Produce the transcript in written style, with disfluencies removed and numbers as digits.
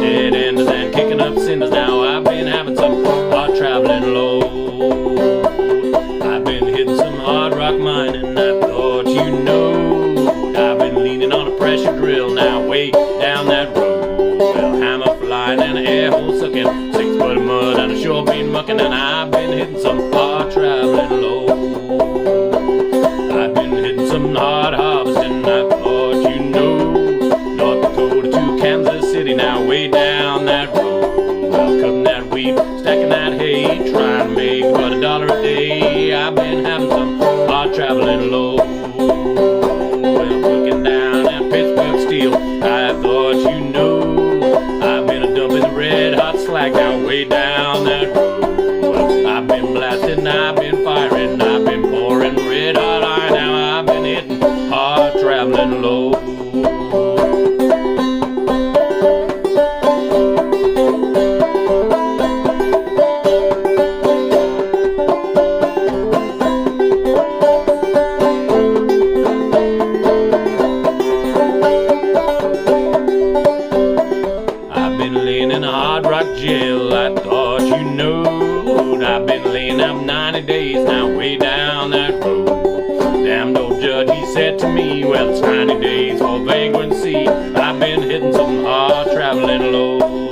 dead enders and kicking up cinders. Now I've been having some hard traveling load. I've been hitting some hard rock mining, I thought you knowed. I've been leaning on a pressure drill now way down that road. Well, hammer flying and an air hole sucking, 6 foot of mud and a shore bean mucking, and I've been hitting some hard traveling load. I've been hitting some hard harvesting, I thought you know. North Dakota to Kansas City, now way down that road. Well, cutting that wheat, stacking that hay, trying to make but $1 a day. I've been having some hard traveling low. Well, looking down at Pittsburgh steel, I thought you know. I've been dumping the red hot slack now way down that road. Well, I've been blasting, I've been firing, I've been pouring red hot iron. Now I've been hitting hard traveling low. In a hard rock jail, I thought you knowed. I've been laying up 90 days now way down that road. Damned old judge, he said to me, well, it's 90 days for vagrancy. I've been hitting some hard traveling low.